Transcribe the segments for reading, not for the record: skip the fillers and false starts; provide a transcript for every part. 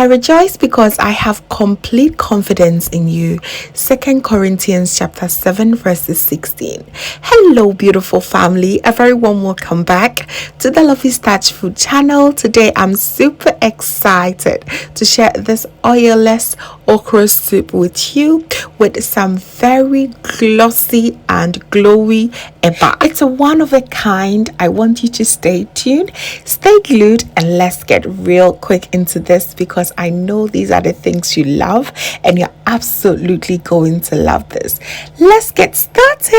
I rejoice because I have complete confidence in you. 2 Corinthians chapter 7 verses 16. Hello beautiful family, a very warm welcome back to the Lovystouch food channel. Today I'm super excited to share this oilless okra soup with you with some very glossy and glowy eba. It's a one of a kind. I want you to stay tuned, stay glued, and let's get real quick into this because I know these are the things you love and you're absolutely going to love this. Let's get started.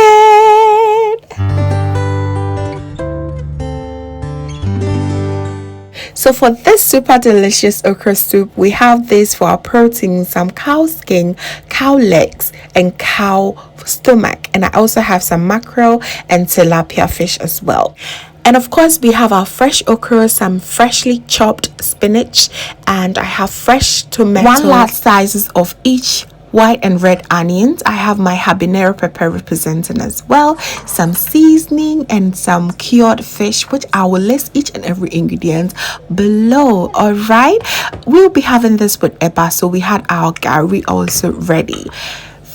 So for this super delicious okra soup, we have this for our protein, some cow skin, cow legs, and cow stomach. And I also have some mackerel and tilapia fish as well. And of course, we have our fresh okra, some freshly chopped spinach, and I have fresh tomatoes, 1 large sizes of each white and red onions. I have my habanero pepper representing as well, some seasoning and some cured fish, which I will list each and every ingredient below. All right, we'll be having this with eba, so we had our gari also ready.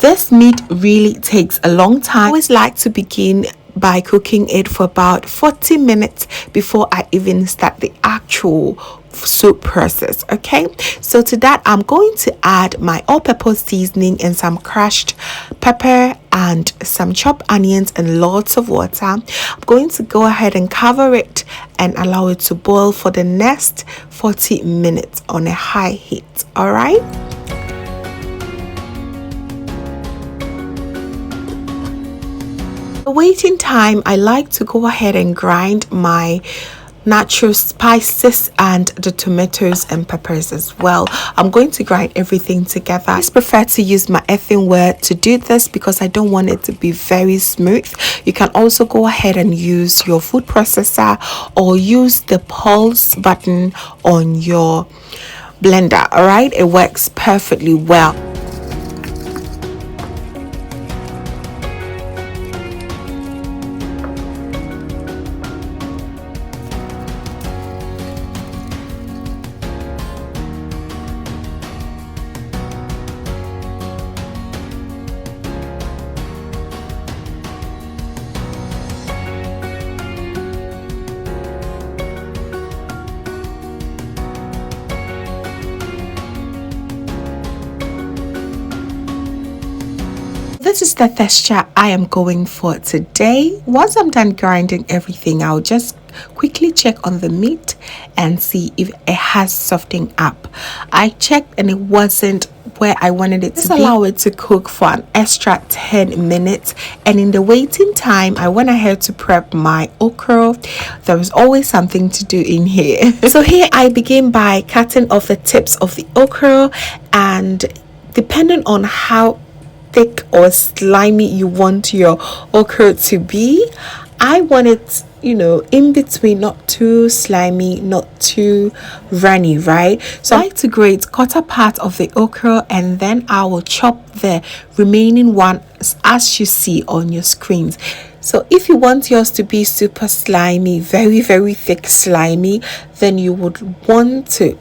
This meat really takes a long time. I always like to begin by cooking it for about 40 minutes before I even start the actual soup process. Okay, so to that I'm going to add my all-purpose seasoning and some crushed pepper and some chopped onions and lots of water. I'm going to go ahead and cover it and allow it to boil for the next 40 minutes on a high heat. All right. Waiting time, I like to go ahead and grind my natural spices and the tomatoes and peppers as well. I'm going to grind everything together. I just prefer to use my earthenware to do this because I don't want it to be very smooth. You can also go ahead and use your food processor or use the pulse button on your blender. All right, it works perfectly well. This is the texture I am going for today. Once I'm done grinding everything, I'll just quickly check on the meat and see if it has softened up. I checked and it wasn't where I wanted it to be. Just allow it to cook for an extra 10 minutes, and in the waiting time I went ahead to prep my okra. There was always something to do in here. So here I begin by cutting off the tips of the okra, and depending on how thick or slimy you want your okra to be, I want it, in between, not too slimy, not too runny, right? So I like to grate quarter part of the okra, and then I will chop the remaining one as you see on your screens. So if you want yours to be super slimy, very very thick slimy, then you would want to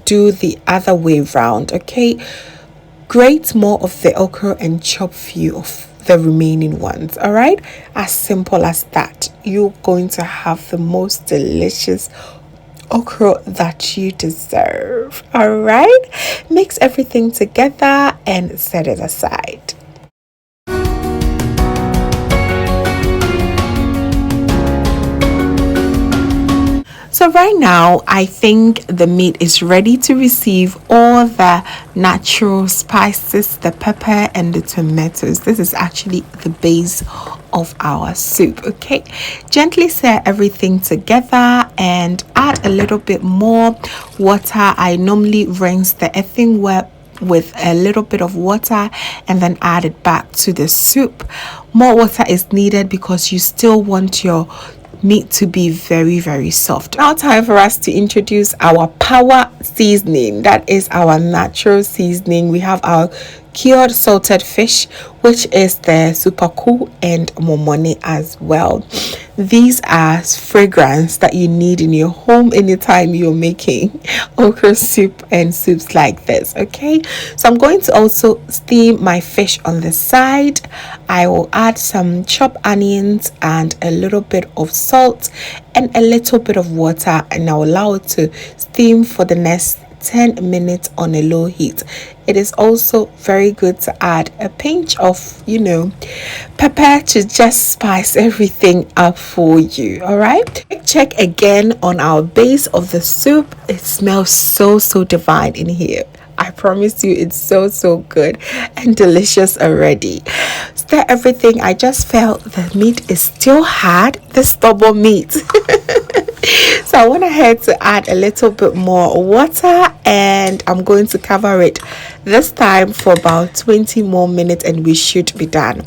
do the other way round. Okay, grate more of the okra and chop few of the remaining ones. All right, as simple as that. You're going to have the most delicious okra that you deserve. All right, mix everything together and set it aside. So right now, I think the meat is ready to receive all the natural spices, the pepper and the tomatoes. This is actually the base of our soup. Okay, gently stir everything together and add a little bit more water. I normally rinse the earthenware with a little bit of water and then add it back to the soup. More water is needed because you still want your meat to be very very soft. Now time for us to introduce our power seasoning. That is our natural seasoning. We have our cured salted fish, which is the superku and momone as well. These are fragrance that you need in your home anytime you're making okra soup and soups like this. Okay, so I'm going to also steam my fish on the side. I will add some chopped onions and a little bit of salt and a little bit of water, and I'll allow it to steam for the next 10 minutes on a low heat. It is also very good to add a pinch of, pepper to just spice everything up for you. All right, check again on our base of the soup. It smells so divine in here. I promise you, it's so good and delicious already. Stir everything. I just felt the meat is still hard, the stubborn meat. So I went ahead to add a little bit more water, and I'm going to cover it this time for about 20 more minutes and we should be done.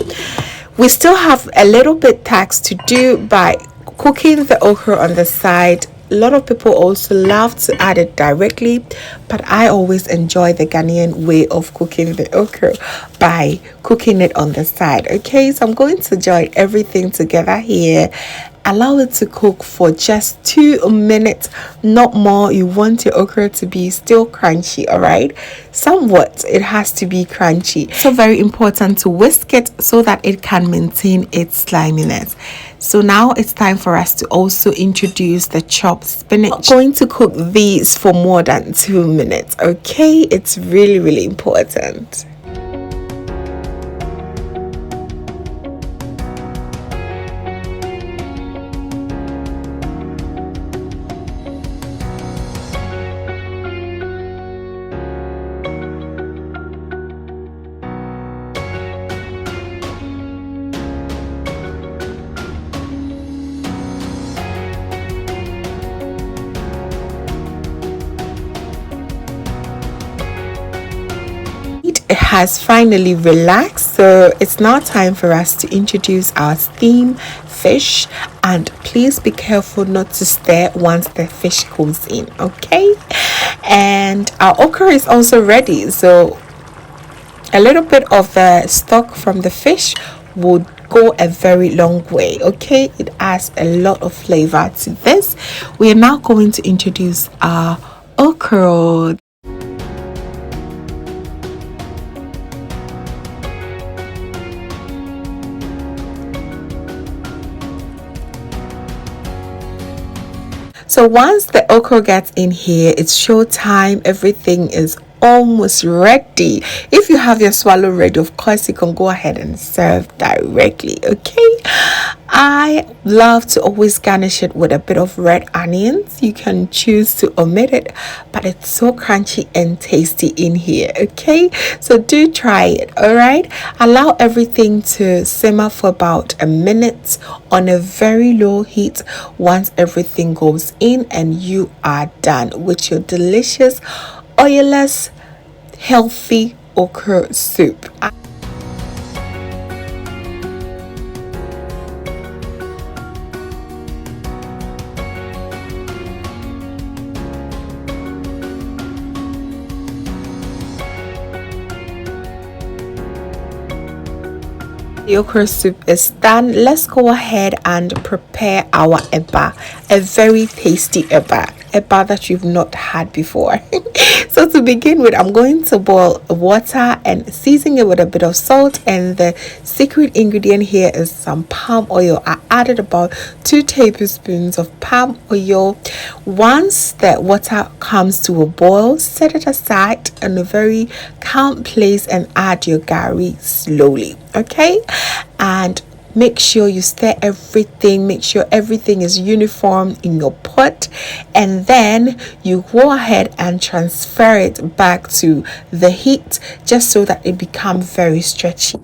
We still have a little bit task to do by cooking the okra on the side. A lot of people also love to add it directly, but I always enjoy the Ghanaian way of cooking the okra by cooking it on the side. Okay, so I'm going to join everything together here. Allow it to cook for just 2 minutes, not more. You want your okra to be still crunchy, all right? Somewhat, it has to be crunchy. So very important to whisk it so that it can maintain its sliminess. So now it's time for us to also introduce the chopped spinach. I'm going to cook these for more than 2 minutes, okay? It's really important. It has finally relaxed, so it's now time for us to introduce our steamed fish, and please be careful not to stir once the fish goes in, okay? And our okra is also ready, so a little bit of the stock from the fish would go a very long way. Okay, it adds a lot of flavor to this. We are now going to introduce our okra. So once the okra gets in here, it's show time. Everything is almost ready. If you have your swallow ready, of course you can go ahead and serve directly. Okay, I love to always garnish it with a bit of red onions. You can choose to omit it, but it's so crunchy and tasty in here. Okay, so do try it. All right, allow everything to simmer for about a minute on a very low heat. Once everything goes in, and you are done with your delicious oilless, healthy okra soup. The okra soup is done. Let's go ahead and prepare our eba, a very tasty eba that you've not had before. So to begin with, I'm going to boil water and season it with a bit of salt, and the secret ingredient here is some palm oil. I added about 2 tablespoons of palm oil. Once the water comes to a boil, set it aside in a very calm place and add your gari slowly. Okay, and make sure you stir everything. Make sure everything is uniform in your pot, and then you go ahead and transfer it back to the heat just so that it becomes very stretchy.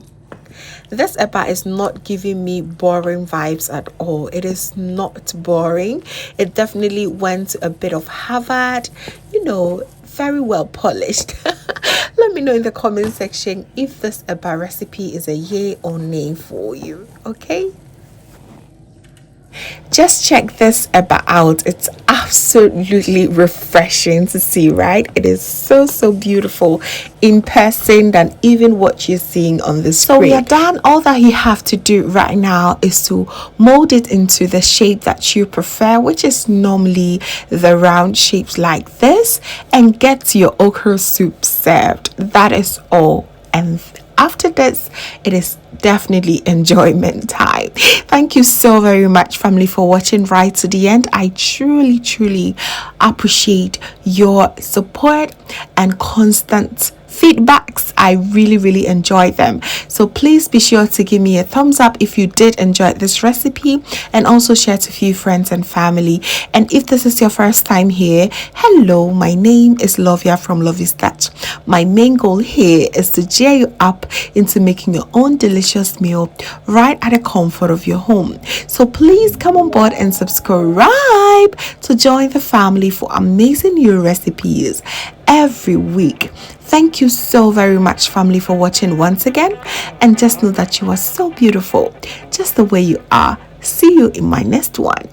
This eba is not giving me boring vibes at all. It is not boring. It definitely went to a bit of Harvard, very well polished. Let me know in the comment section if this eba recipe is a yay or nay for you. Okay, Just check this eba out. It's absolutely refreshing to see, right? It is so beautiful in person than even what you're seeing on the screen. So we are done. All that you have to do right now is to mold it into the shape that you prefer, which is normally the round shapes like this, and get your okra soup served. That is all. And after this, it is definitely enjoyment time. Thank you so very much, family, for watching right to the end. I truly appreciate your support and constant feedbacks. I really enjoy them. So please be sure to give me a thumbs up if you did enjoy this recipe, and also share it to a few friends and family. And if this is your first time here, hello, my name is Lovia from Lovystouch. My main goal here is to cheer you up into making your own delicious meal right at the comfort of your home. So please come on board and subscribe to join the family for amazing new recipes every week. Thank you so very much, family, for watching once again, and just know that you are so beautiful just the way you are. See you in my next one.